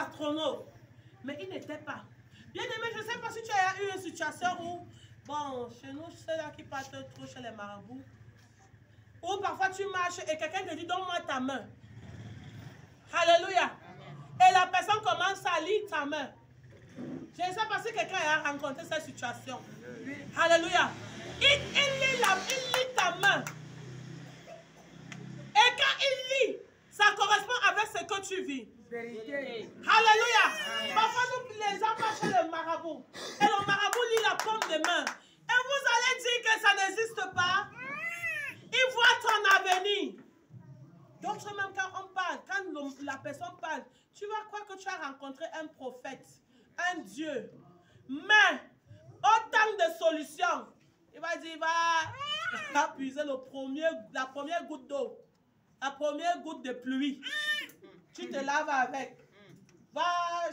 astronautes. Mais ils n'étaient pas. Bien aimé, je ne sais pas si tu as eu une situation où, bon, chez nous, ceux-là qui partent trop chez les marabouts, ou parfois tu marches et quelqu'un te dit, donne-moi ta main. Alléluia. Et la personne commence à lire ta main. Je ne sais pas si quelqu'un a rencontré cette situation. Alléluia. Il lit ta main. Et quand il lit, ça correspond avec ce que tu vis. Vérité. Alléluia. Parfois, nous, les gens marchent chez le marabout. Et le marabout lit la paume de main. Et vous allez dire que ça n'existe pas. Il voit ton avenir. D'autres même quand on parle, quand la personne parle, tu vas croire que tu as rencontré un prophète, un Dieu. Mais, autant de solutions. Il va dire, il va puiser la première goutte d'eau, la première goutte de pluie. Tu te laves avec. Va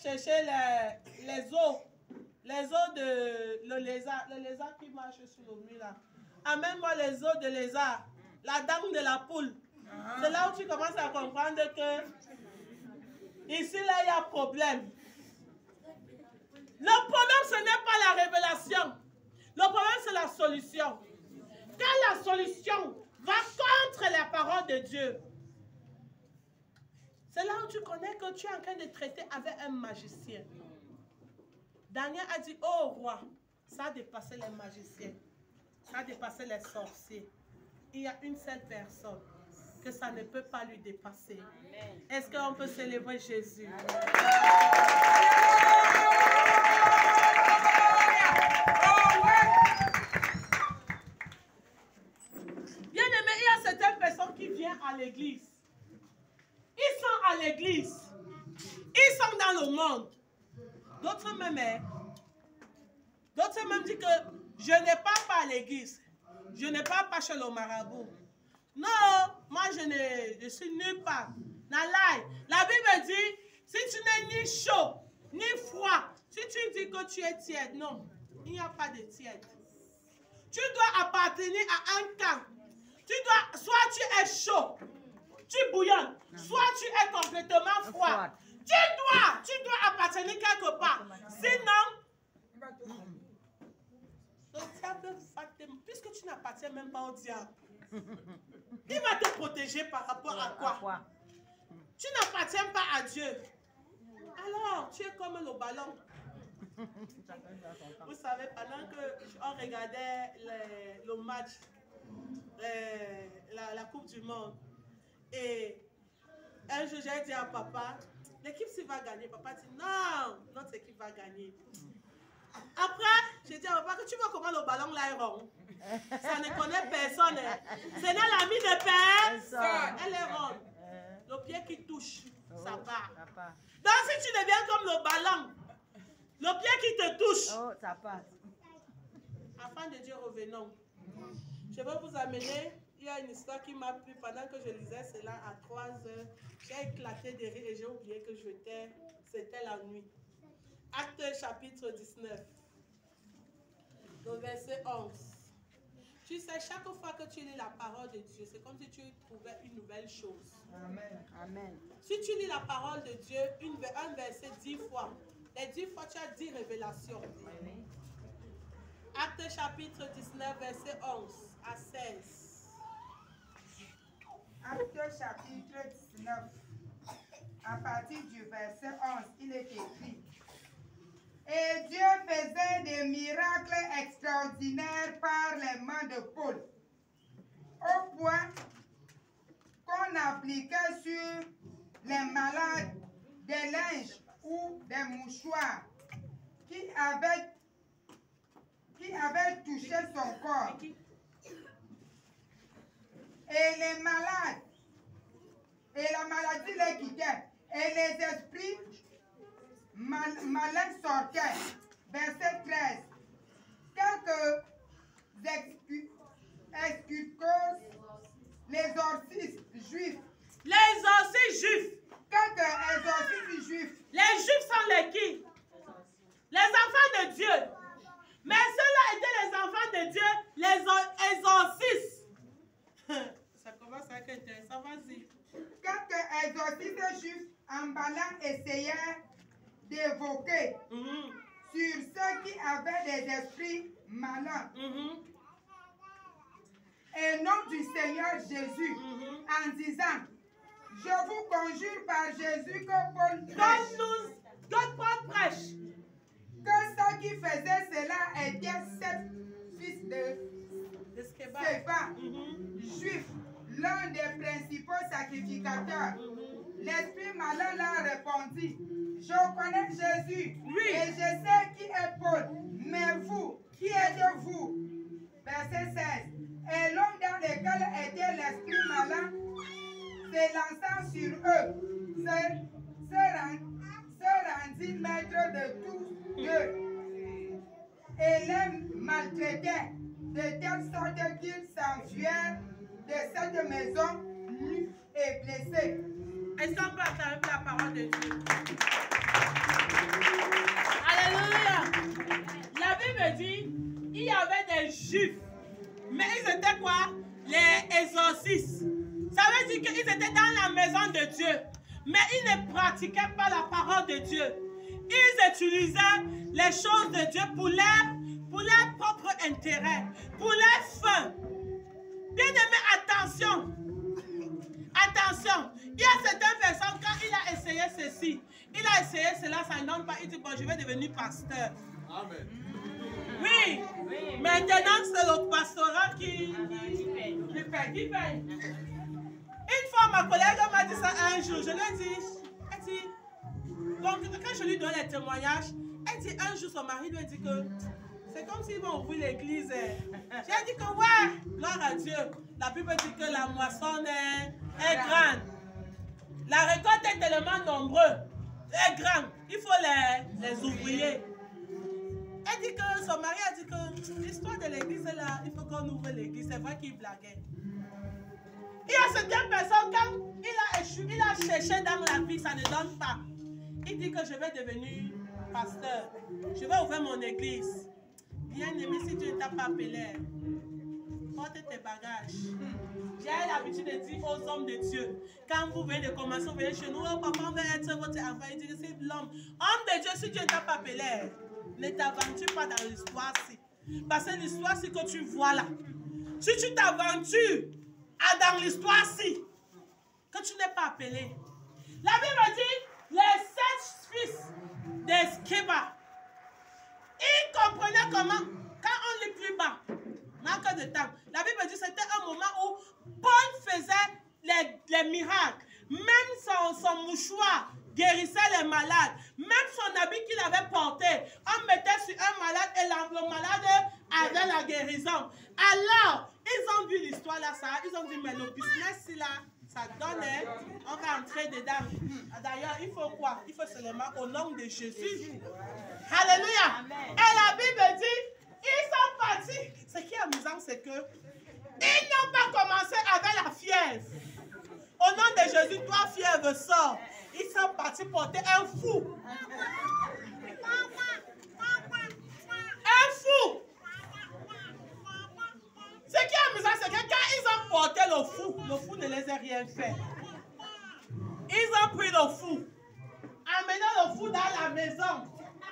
chercher les os de le lézard qui marche sur le mur là. Amène-moi les os de lézard, la dame de la poule. C'est là où tu commences à comprendre que ici là il y a problème. Le problème ce n'est pas la révélation. Le problème c'est la solution. Quand la solution va contre la parole de Dieu, c'est là où tu connais que tu es en train de traiter avec un magicien. Daniel a dit, oh roi, ça a dépassé les magiciens, ça a dépassé les sorciers. Il y a une seule personne que ça ne peut pas lui dépasser. Est-ce qu'on peut célébrer Jésus? Bien aimé, il y a certaines personnes qui viennent à l'église. Ils sont à l'église. Ils sont dans le monde. D'autres même disent que je n'ai pas à l'église. Je n'ai pas chez le marabout. Non, moi je suis nulle part. La Bible dit, si tu n'es ni chaud, ni froid, si tu dis que tu es tiède, non, il n'y a pas de tiède. Tu dois appartenir à un camp. Soit tu es chaud, tu bouillonnes, soit tu es complètement froid. Tu dois appartenir quelque part. Sinon, le diable va te... Puisque tu n'appartiens même pas au diable, il va te protéger par rapport à quoi? Tu n'appartiens pas à Dieu. Alors, tu es comme le ballon. Vous savez, pendant qu'on regardait le match, la Coupe du Monde, et un jour j'ai dit à papa, l'équipe s'il va gagner. Papa dit non, notre équipe va gagner. Après, j'ai dit à papa que tu vois comment le ballon là est rond. Ça ne connaît personne. Ce n'est l'ami de personne. Elle est ronde. Le pied qui touche, ça part. Donc si tu deviens comme le ballon, le pied qui te touche, ça passe. Enfant de Dieu, revenons. Je vais vous amener. Il y a une histoire qui m'a plu pendant que je lisais cela à 3 heures. J'ai éclaté de rire et j'ai oublié que c'était la nuit. Actes chapitre 19, le verset 11. Tu sais, chaque fois que tu lis la parole de Dieu, c'est comme si tu trouvais une nouvelle chose. Amen. Amen. Si tu lis la parole de Dieu, un verset 10 fois, les 10 fois tu as 10 révélations. Amen. Actes chapitre 19, verset 11 à 16. Actes chapitre 19, à partir du verset 11, il est écrit: Et Dieu faisait des miracles extraordinaires par les mains de Paul, au point qu'on appliquait sur les malades des linges ou des mouchoirs qui avaient touché son corps. Et les malades, et la maladie les quittait, et les esprits malins sortaient. Verset 13. Quelques exécuteurs, les exorcistes juifs. Les exorcistes juifs. Quelques exorcistes juifs. Les juifs sont les qui? Les enfants de Dieu. Mais ceux-là étaient les enfants de Dieu, les exorcistes. Ça commence à être intéressant, vas-y. Quelques exorcistes juifs malins essayèrent d'évoquer sur ceux qui avaient des esprits malins. Et nom du Seigneur Jésus, en disant, je vous conjure par Jésus que Paul prêche, que ceux qui faisaient cela étaient 7 fils de Scéphas, juifs, l'un des principaux sacrificateurs. L'esprit malin leur répondit, je connais Jésus et je sais qui est Paul, mais vous, qui êtes-vous? Verset 16. Et l'homme dans lequel était l'esprit malin, s'élançant sur eux, se rendit maître de tous eux et les maltraitait de telle sorte qu'ils s'enfuirent de cette maison nus et blessés. Est-ce qu'on peut attendre la parole de Dieu? Alléluia! La Bible dit, il y avait des Juifs, mais ils étaient quoi? Les exorcistes. Ça veut dire qu'ils étaient dans la maison de Dieu, mais ils ne pratiquaient pas la parole de Dieu. Ils utilisaient les choses de Dieu pour leur propre intérêt, pour leur fin. Bien-aimés, attention. Attention. Il y a certaines personnes, quand il a essayé ceci, il a essayé cela, ça ne donne pas. Il dit, bon, je vais devenir pasteur. Amen. Oui. Maintenant, c'est le pastorat qui paye. Une fois, ma collègue m'a dit ça un jour. Je lui ai dit, elle dit, donc quand je lui donne les témoignages, elle dit, un jour, son mari lui a dit que c'est comme s'ils vont ouvrir l'église. J'ai dit que ouais, gloire à Dieu. La Bible dit que la moisson est grande. La récolte est tellement nombreuse, est grande. Il faut les ouvriers. Elle dit que son mari a dit que l'histoire de l'église est là, il faut qu'on ouvre l'église. C'est vrai qu'il blaguait. Il y a certaines personnes, quand il a cherché dans la vie, ça ne donne pas. Il dit que je vais devenir pasteur. Je vais ouvrir mon église. Bien-aimé, si Dieu ne t'a pas appelé, porte tes bagages. J'ai l'habitude de dire aux hommes de Dieu, quand vous venez de commencer, vous venez chez nous, oh papa, on va être votre enfant. Il dit que c'est l'homme. Homme de Dieu, si Dieu ne t'a pas appelé, ne t'aventure pas dans l'histoire-ci. Parce que l'histoire-ci que tu vois là, si tu t'aventures dans l'histoire-ci, que tu n'es pas appelé. La Bible dit, les 7 fils de Scéphas, ils comprenaient comment, quand on lit plus bas, manque de temps, la Bible dit que c'était un moment où Paul faisait les miracles. Même son mouchoir guérissait les malades. Même son habit qu'il avait porté, on mettait sur un malade et le malade avait la guérison. Alors, ils ont vu l'histoire là, ils ont dit, mais le business là, ça donne, on va entrer dedans. D'ailleurs, il faut quoi? Il faut seulement au nom de Jésus. Alléluia. Amen. Et la Bible dit, ils sont partis. Ce qui est amusant, c'est que ils n'ont pas commencé avec la fièvre. Au nom de Jésus, toi, fièvre, sors. Ils sont partis porter un fou. Un fou. Ce qui est amusant, c'est que quand ils ont porté le fou ne les a rien fait. Ils ont pris le fou, amené le fou dans la maison.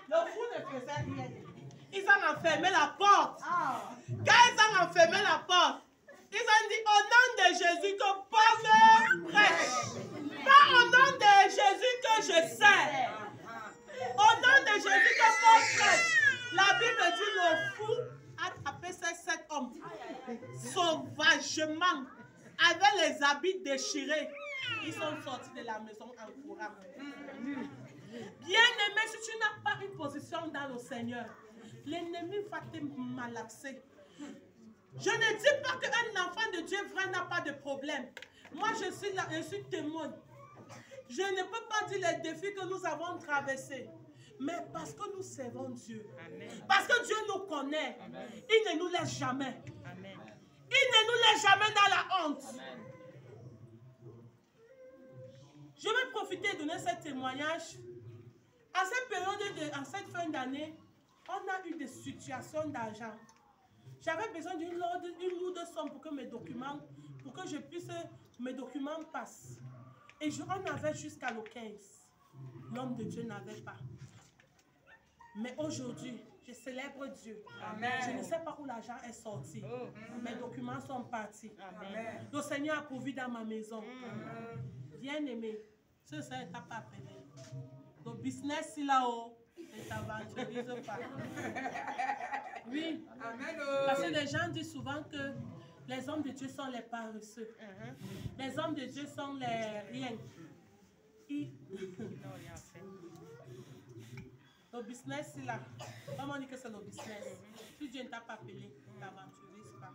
Le fou ne faisait rien. Ils ont enfermé la porte. Quand ils ont enfermé la porte, ils ont dit au nom de Jésus que Paul prêche. Pas au nom de Jésus que je sers. Au nom de Jésus que Paul prêche. La Bible dit le fou a tapé ces 7 hommes sauvagement avec les habits déchirés. Ils sont sortis de la maison en courant. Bien-aimé, si tu n'as pas une position dans le Seigneur, l'ennemi va te malaxer. Je ne dis pas qu'un enfant de Dieu vrai n'a pas de problème. Moi, je suis là, je suis témoin. Je ne peux pas dire les défis que nous avons traversés. Mais parce que nous servons Dieu. Amen. Parce que Dieu nous connaît. Amen. Il ne nous laisse jamais. Amen. Il ne nous laisse jamais dans la honte. Amen. Je vais profiter de donner ce témoignage. À cette période, en cette fin d'année, on a eu des situations d'argent. J'avais besoin d'une lourde somme pour que mes documents passent. Et on avait jusqu'à le 15. l'homme de Dieu n'avait pas. Mais aujourd'hui, je célèbre Dieu. Amen. Je ne sais pas où l'argent est sorti. Mes documents sont partis. Amen. Le Seigneur a pourvu dans ma maison. Bien-aimé, ce ça t'a pas appelé. Le business là-haut, ne t'aventurise pas. Oui. Amen. Parce que les gens disent souvent que les hommes de Dieu sont les paresseux. Les hommes de Dieu sont les rien. Le business, là. Comment on dit que c'est le business? Si Dieu ne t'a pas appelé, ne t'aventurise pas.